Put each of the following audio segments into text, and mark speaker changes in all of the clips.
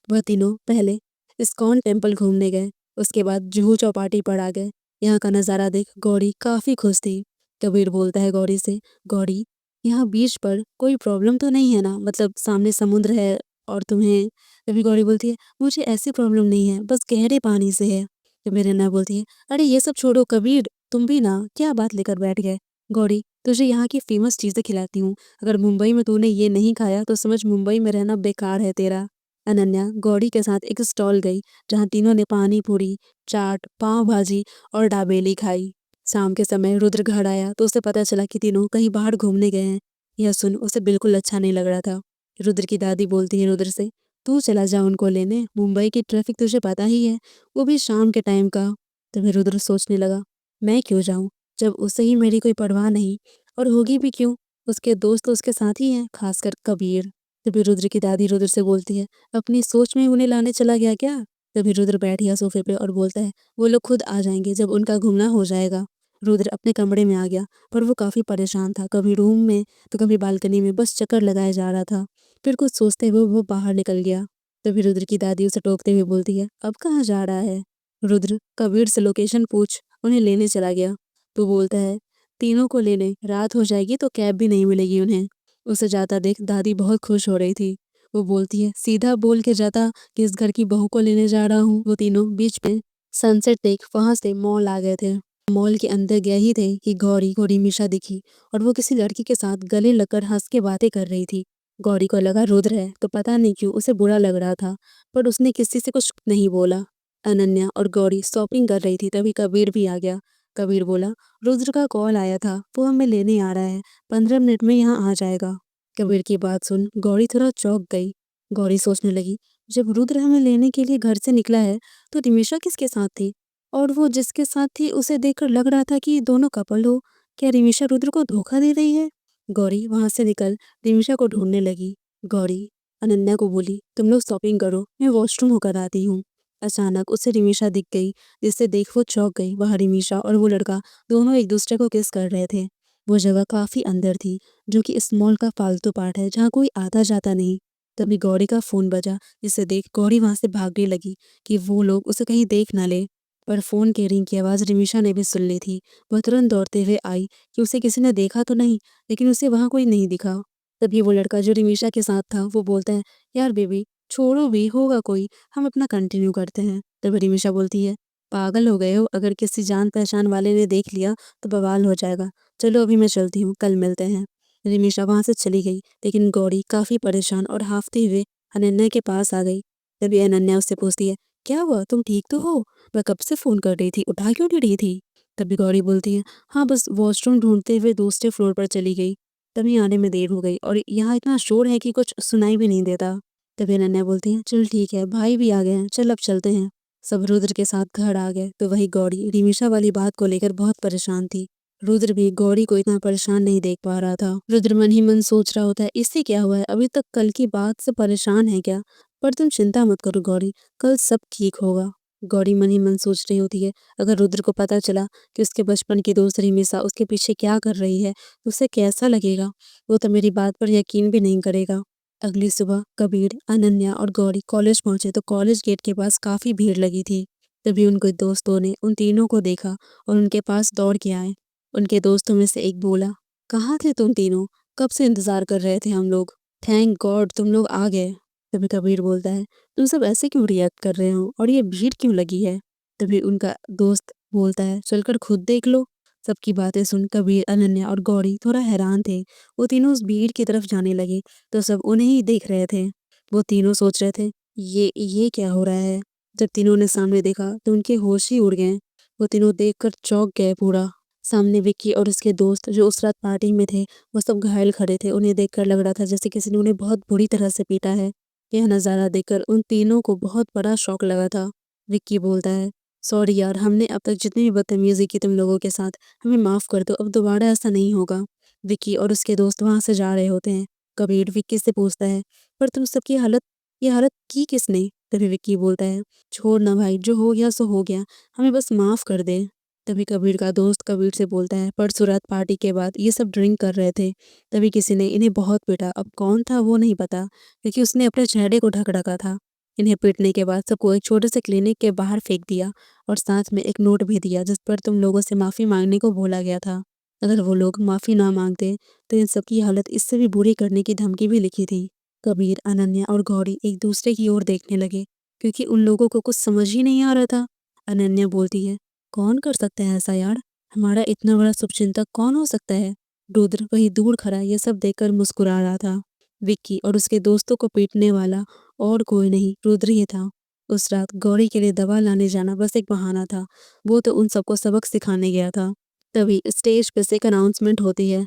Speaker 1: वह तीनों पहले इस्कॉन टेम्पल घूमने गए, उसके बाद जुहू चौपाटी पर आ गए। यहाँ का नज़ारा देख गौरी काफ़ी खुश थी। कबीर बोलता है गौरी से, गौरी यहाँ बीच पर कोई प्रॉब्लम तो नहीं है ना, मतलब सामने समुद्र है और तुम्हें। तभी गौरी बोलती है, मुझे ऐसी प्रॉब्लम नहीं है, बस गहरे पानी से है। कबीर अन्ना बोलती है, अरे ये सब छोड़ो कबीर, तुम भी ना क्या बात लेकर बैठ गए। गौरी तुझे यहाँ की फेमस चीज़ें खिलाती हूँ, अगर मुंबई में तूने ये नहीं खाया तो समझ मुंबई में रहना बेकार है तेरा। अनन्या गौरी के साथ एक स्टॉल गई, जहाँ तीनों ने पानी पूरी, चाट, पाव भाजी और दाबेली खाई। शाम के समय रुद्र घर आया तो उसे पता चला कि तीनों कहीं बाहर घूमने गए हैं। यह सुन उसे बिल्कुल अच्छा नहीं लग रहा था। रुद्र की दादी बोलती है रुद्र से, तू चला जा उनको लेने, मुंबई की ट्रैफिक तुझे पता ही है, वो भी शाम के टाइम का। तभी रुद्र सोचने लगा, मैं क्यों जाऊं, जब उसे ही मेरी कोई परवाह नहीं, और होगी भी क्यों, उसके दोस्त तो उसके साथ ही हैं, खासकर कबीर। तभी रुद्र की दादी रुद्र से बोलती है, अपनी सोच में उन्हें लाने चला गया क्या। तभी रुद्र बैठ गया सोफे पे और बोलता है, वो लोग खुद आ जाएंगे जब उनका घूमना हो जाएगा। रुद्र अपने कमरे में आ गया, पर वो काफ़ी परेशान था, कभी रूम में तो कभी बालकनी में बस चक्कर लगाए जा रहा था। फिर कुछ सोचते हुए वो बाहर निकल गया। तभी रुद्र की दादी उसे टोकते हुए बोलती है, अब कहाँ जा रहा है। रुद्र कबीर से लोकेशन पूछ उन्हें लेने चला गया। तो बोलता है, तीनों को लेने रात हो जाएगी तो कैब भी नहीं मिलेगी उन्हें। उसे जाता देख दादी बहुत खुश हो रही थी। वो बोलती है, सीधा बोल के जाता कि इस घर की बहू को लेने जा रहा हूँ। वो तीनों बीच में सनसेट देख वहां से मॉल आ गए थे। मॉल के अंदर गए ही थे कि गौरी को रिमीशा दिखी, और वो किसी लड़की के साथ गले लगकर हंस के बातें कर रही थी। गौरी को लगा रुद्र है, तो पता नहीं क्यों उसे बुरा लग रहा था, पर उसने किसी से कुछ नहीं बोला। अनन्या और गौरी शॉपिंग कर रही थी, तभी कबीर भी आ गया। कबीर बोला, रुद्र का कॉल आया था, वो हमें लेने आ रहा है, 15 मिनट में यहाँ आ जाएगा। कबीर की बात सुन गौरी थोड़ा चौंक गई। गौरी सोचने लगी, जब रुद्र हमें लेने के लिए घर से निकला है तो रिमीशा किसके साथ थी, और वो जिसके साथ थी उसे देखकर लग रहा था कि दोनों कपल हो। क्या रिमीशा रुद्र को धोखा दे रही है। गौरी वहां से निकल रिमीशा को ढूंढने लगी। गौरी अनन्या को बोली, तुम लोग शॉपिंग करो, मैं वॉशरूम होकर आती हूँ। अचानक उसे रिमीशा दिख गई, जिससे देख वो चौंक गई। वह रिमीशा और वो लड़का दोनों एक दूसरे को किस कर रहे थे। वो जगह काफी अंदर थी, जो कि इस मॉल का फालतू पार्ट है, जहाँ कोई आता जाता नहीं। तभी गौरी का फोन बजा, जिसे देख गौरी वहां से भागने लगी कि वो लोग उसे कहीं देख ना ले। पर फोन के रिंग की आवाज़ रिमीशा ने भी सुन ली थी। वह तुरंत दौड़ते हुए आई कि उसे किसी ने देखा तो नहीं, लेकिन उसे वहां कोई नहीं दिखा। तभी वो लड़का जो रिमीशा के साथ था वो बोलता है, यार बेबी छोड़ो भी, होगा कोई, हम अपना कंटिन्यू करते हैं। तभी रिमीशा बोलती है, पागल हो गए हो, अगर किसी जान पहचान वाले ने देख लिया तो बवाल हो जाएगा। चलो अभी मैं चलती हूँ, कल मिलते हैं। रिमीशा वहां से चली गई, लेकिन गौरी काफी परेशान और हाफते हुए अनन्या के पास आ गई। तभी अनन्या उससे पूछती है, क्या हुआ, तुम ठीक तो हो, मैं कब से फ़ोन कर रही थी, उठा क्यों नहीं रही थी? तभी गौरी बोलती है, हाँ बस वॉशरूम ढूंढते हुए दूसरे फ्लोर पर चली गई, तभी आने में देर हो गई, और यहाँ इतना शोर है कि कुछ सुनाई भी नहीं देता। तभी अनन्या बोलती है, चल ठीक है, भाई भी आ गए हैं, चल अब चलते हैं। सब रुद्र के साथ घर आ गए, तो वही गौरी रिमीशा वाली बात को लेकर बहुत परेशान थी। रुद्र भी गौरी को इतना परेशान नहीं देख पा रहा था। रुद्र मन ही मन सोच रहा होता है, इससे क्या हुआ है, अभी तक कल की बात से परेशान है क्या। पर तुम चिंता मत करो गौरी, कल सब ठीक होगा। गौरी मन ही मन सोच रही होती है, अगर रुद्र को पता चला कि उसके बचपन की दोस्त रिमिसा उसके पीछे क्या कर रही है तो उसे कैसा लगेगा। वो तो मेरी बात पर यकीन भी नहीं करेगा। अगली सुबह कबीर, अनन्या और गौरी कॉलेज पहुंचे तो कॉलेज गेट के पास काफी भीड़ लगी थी। तभी उनके दोस्तों ने उन तीनों को देखा और उनके पास दौड़ के आए। उनके दोस्तों में से एक बोला, कहाँ थे तुम तीनों, कब से इंतजार कर रहे थे हम लोग, थैंक गॉड तुम लोग आ गए। तभी कबीर बोलता है, तुम सब ऐसे क्यों रिएक्ट कर रहे हो और ये भीड़ क्यों लगी है। तभी उनका दोस्त बोलता है, चलकर खुद देख लो। सबकी बातें सुन कबीर, अनन्या और गौरी थोड़ा हैरान थे। वो तीनों उस भीड़ की तरफ जाने लगे तो सब उन्हें ही देख रहे थे। वो तीनों सोच रहे थे, ये क्या हो रहा है। जब तीनों ने सामने देखा तो उनके होश ही उड़ गए। वो तीनों देखकर चौंक गए पूरा। सामने विक्की और उसके दोस्त जो उस रात पार्टी में थे, वो सब घायल खड़े थे। उन्हें देखकर लग रहा था जैसे किसी ने उन्हें बहुत बुरी तरह से पीटा है। यह नज़ारा देखकर उन तीनों को बहुत बड़ा शौक लगा था। विक्की बोलता है, सॉरी यार, हमने अब तक जितनी भी बदतमीजी की तुम लोगों के साथ, हमें माफ़ कर दो, अब दोबारा ऐसा नहीं होगा। विक्की और उसके दोस्त वहां से जा रहे होते हैं। कबीर विक्की से पूछता है, पर तुम सबकी ये हालत की किसने। तभी विक्की बोलता है, छोड़ ना भाई, जो हो गया सो हो गया, हमें बस माफ़ कर दे। तभी कबीर का दोस्त कबीर से बोलता है, परसों रात पार्टी के बाद ये सब ड्रिंक कर रहे थे, तभी किसी ने इन्हें बहुत पीटा। अब कौन था वो नहीं पता, क्योंकि उसने अपने चेहरे को ढक रखा था। इन्हें पीटने के बाद सबको एक छोटे से क्लिनिक के बाहर फेंक दिया और साथ में एक नोट भी दिया जिस पर तुम लोगों से माफ़ी मांगने को बोला गया था। अगर वो लोग माफ़ी ना मांगते तो इन सबकी हालत इससे भी बुरी करने की धमकी भी लिखी थी। कबीर, अनन्या और गौरी एक दूसरे की ओर देखने लगे क्योंकि उन लोगों को कुछ समझ ही नहीं आ रहा था। अनन्या बोलती है, कौन कर सकता है ऐसा यार? हमारा इतना बड़ा शुभचिंतक कौन हो सकता है? रुद्र वही दूर खड़ा ये सब देखकर मुस्कुरा रहा था। विक्की और उसके दोस्तों को पीटने वाला और कोई नहीं, रुद्र ही था। उस रात गौरी के लिए दवा लाने जाना बस एक बहाना था। वो तो उन सबको सबक सिखाने गया था। तभी स्टेज पे से एक अनाउंसमेंट होती है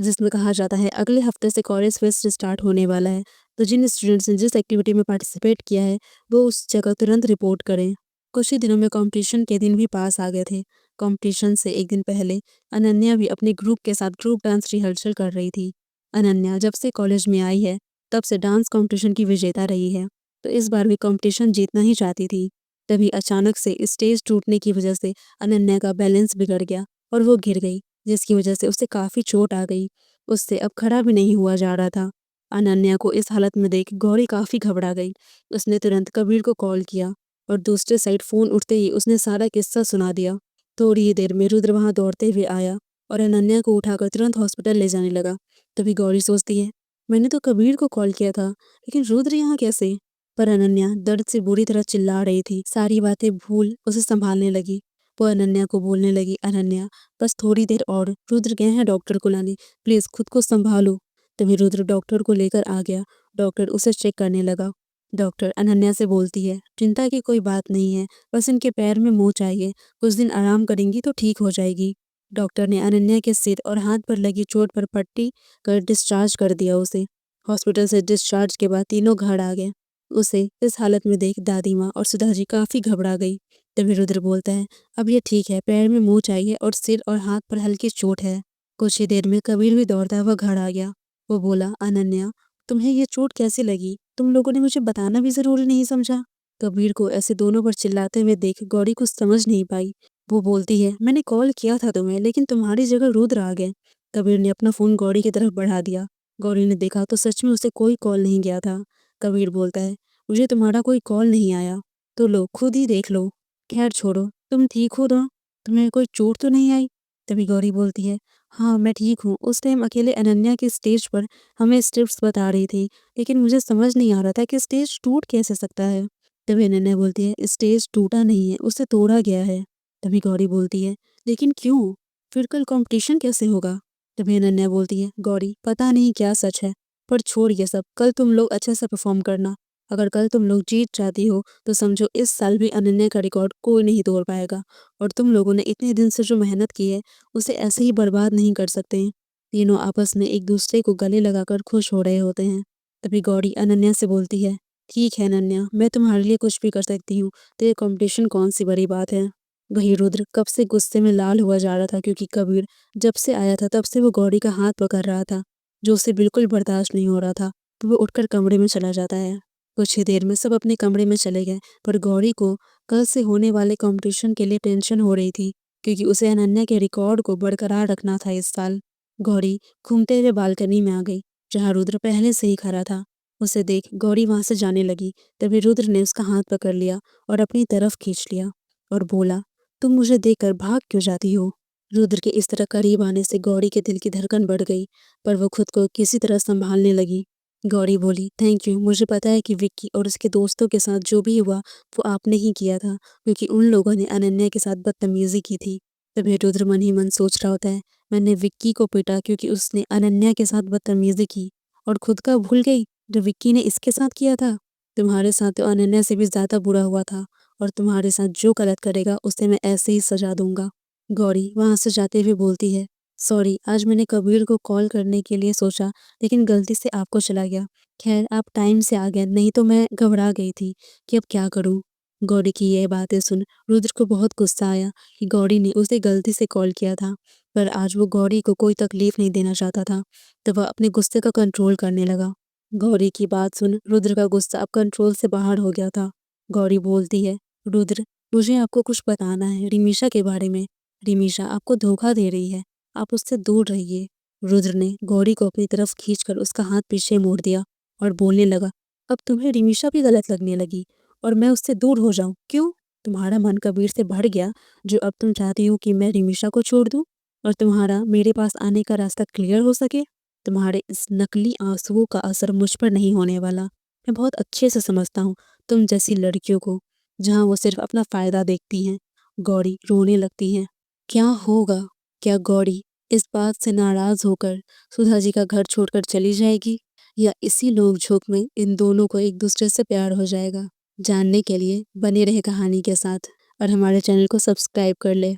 Speaker 1: जिसमें कहा जाता है अगले हफ्ते से कॉलेज फेस्ट स्टार्ट होने वाला है, तो जिन स्टूडेंट्स ने जिस एक्टिविटी में पार्टिसिपेट किया है वो उस जगह तुरंत रिपोर्ट करें। कुछ ही दिनों में कंपटीशन के दिन भी पास आ गए थे। कंपटीशन से एक दिन पहले अनन्या भी अपने ग्रुप के साथ ग्रुप डांस रिहर्सल कर रही थी। अनन्या जब से कॉलेज में आई है तब से डांस कंपटीशन की विजेता रही है, तो इस बार भी कंपटीशन जीतना ही चाहती थी। तभी अचानक से स्टेज टूटने की वजह से अनन्या का बैलेंस बिगड़ गया और वो गिर गई, जिसकी वजह से उसे काफ़ी चोट आ गई। उससे अब खड़ा भी नहीं हुआ जा रहा था। अनन्या को इस हालत में देख गौरी काफ़ी घबरा गई। उसने तुरंत कबीर को कॉल किया और दूसरे साइड फ़ोन उठते ही उसने सारा किस्सा सुना दिया। थोड़ी ही देर में रुद्र वहाँ दौड़ते हुए आया और अनन्या को उठाकर तुरंत हॉस्पिटल ले जाने लगा। तभी गौरी सोचती है, मैंने तो कबीर को कॉल किया था, लेकिन रुद्र यहाँ कैसे? पर अनन्या दर्द से बुरी तरह चिल्ला रही थी। सारी बातें भूल उसे संभालने लगी। वो अनन्या को बोलने लगी, अनन्या बस थोड़ी देर और, रुद्र गए हैं डॉक्टर को लाने, प्लीज खुद को संभालो। तभी रुद्र डॉक्टर को लेकर आ गया। डॉक्टर उसे चेक करने लगा। डॉक्टर अनन्या से बोलती है, चिंता की कोई बात नहीं है, बस इनके पैर में मोच आई है, कुछ दिन आराम करेंगी तो ठीक हो जाएगी। डॉक्टर ने अनन्या के सिर और हाथ पर लगी चोट पर पट्टी कर डिस्चार्ज कर दिया उसे। हॉस्पिटल से डिस्चार्ज के बाद तीनों घर आ गए। उसे इस हालत में देख दादी माँ और सुधा जी काफी घबरा गई। तभी रुद्र बोलता है, अब ये ठीक है, पैर में मोच आई है और सिर और हाथ पर हल्की चोट है। कुछ ही देर में कबीर भी दौड़ता हुआ घर आ गया। वो बोला, अनन्या तुम्हें ये चोट कैसे लगी? तुम लोगों ने मुझे बताना भी जरूरी नहीं समझा? कबीर को ऐसे दोनों पर चिल्लाते हुए देख गौरी कुछ समझ नहीं पाई। वो बोलती है, मैंने कॉल किया था तुम्हें, लेकिन तुम्हारी जगह रुद्र आ गए। कबीर ने अपना फोन गौरी की तरफ बढ़ा दिया। गौरी ने देखा तो सच में उसे कोई कॉल नहीं गया था। कबीर बोलता है, मुझे तुम्हारा कोई कॉल नहीं आया, तो लो खुद ही देख लो। खैर छोड़ो, तुम ठीक हो ना? तुम्हें कोई चोट तो नहीं आई? तभी गौरी बोलती है, हाँ मैं ठीक हूँ। उस टाइम अकेले अनन्या की स्टेज पर हमें स्टेप्स बता रही थी, लेकिन मुझे समझ नहीं आ रहा था कि स्टेज टूट कैसे सकता है। तभी अनन्या बोलती है, स्टेज टूटा नहीं है, उसे तोड़ा गया है। तभी गौरी बोलती है, लेकिन क्यों? फिर कल कंपटीशन कैसे होगा? तभी अनन्या बोलती है, गौरी पता नहीं क्या सच है, पर छोड़ ये सब, कल तुम लोग अच्छे से परफॉर्म करना। अगर कल तुम लोग जीत जाती हो तो समझो इस साल भी अनन्या का रिकॉर्ड कोई नहीं तोड़ पाएगा, और तुम लोगों ने इतने दिन से जो मेहनत की है उसे ऐसे ही बर्बाद नहीं कर सकते। तीनों आपस में एक दूसरे को गले लगाकर खुश हो रहे होते हैं। तभी गौरी अनन्या से बोलती है, ठीक है अनन्या, मैं तुम्हारे लिए कुछ भी कर सकती हूँ, तो ये कॉम्पिटिशन कौन सी बड़ी बात है। वही रुद्र कब से गुस्से में लाल हुआ जा रहा था, क्योंकि कबीर जब से आया था तब से वो गौरी का हाथ पकड़ रहा था, जो उसे बिल्कुल बर्दाश्त नहीं हो रहा था। तो वो उठकर कमरे में चला जाता है। कुछ ही देर में सब अपने कमरे में चले गए, पर गौरी को कल से होने वाले कंपटीशन के लिए टेंशन हो रही थी, क्योंकि उसे अनन्या के रिकॉर्ड को बरकरार रखना था इस साल। गौरी घूमते हुए बालकनी में आ गई, जहाँ रुद्र पहले से ही खड़ा था। उसे देख गौरी वहां से जाने लगी। तभी रुद्र ने उसका हाथ पकड़ लिया और अपनी तरफ खींच लिया और बोला, तुम मुझे देखकर भाग क्यों जाती हो? रुद्र के इस तरह करीब आने से गौरी के दिल की धड़कन बढ़ गई, पर वो खुद को किसी तरह संभालने लगी। गौरी बोली, थैंक यू, मुझे पता है कि विक्की और उसके दोस्तों के साथ जो भी हुआ वो आपने ही किया था, क्योंकि उन लोगों ने अनन्या के साथ बदतमीजी की थी। तभी रुद्र मन ही मन सोच रहा होता है, मैंने विक्की को पीटा क्योंकि उसने अनन्या के साथ बदतमीजी की, और खुद का भूल गई जो विक्की ने इसके साथ किया था। तुम्हारे साथ तो अनन्या से भी ज्यादा बुरा हुआ था, और तुम्हारे साथ जो गलत करेगा उसे मैं ऐसे ही सजा दूंगा। गौरी वहां से जाते हुए बोलती है, सॉरी, आज मैंने कबीर को कॉल करने के लिए सोचा, लेकिन गलती से आपको चला गया। खैर आप टाइम से आ गए, नहीं तो मैं घबरा गई थी कि अब क्या करूं। गौरी की ये बातें सुन रुद्र को बहुत गुस्सा आया कि गौरी ने उसे गलती से कॉल किया था, पर आज वो गौरी को कोई तकलीफ नहीं देना चाहता था, तो वह अपने गुस्से का कंट्रोल करने लगा। गौरी की बात सुन रुद्र का गुस्सा अब कंट्रोल से बाहर हो गया था। गौरी बोलती है, रुद्र मुझे आपको कुछ बताना है रिमीशा के बारे में। रिमीशा आपको धोखा दे रही है, आप उससे दूर रहिए। रुद्र ने गौरी को अपनी तरफ खींचकर उसका हाथ पीछे मोड़ दिया और बोलने लगा, अब तुम्हें रिमीशा भी गलत लगने लगी और मैं उससे दूर हो जाऊं? क्यों? तुम्हारा मन कबीर से बढ़ गया जो अब तुम चाहती हो कि मैं रिमीशा को छोड़ दूं और तुम्हारा मेरे पास आने का रास्ता क्लियर हो सके? तुम्हारे इस नकली आंसुओं का असर मुझ पर नहीं होने वाला। मैं बहुत अच्छे से समझता हूँ तुम जैसी लड़कियों को, जहाँ वो सिर्फ अपना फायदा देखती हैं। गौरी रोने लगती है। क्या होगा? क्या गौरी इस बात से नाराज होकर सुधा जी का घर छोड़कर चली जाएगी या इसी नोक-झोंक में इन दोनों को एक दूसरे से प्यार हो जाएगा? जानने के लिए बने रहे कहानी के साथ और हमारे चैनल को सब्सक्राइब कर ले।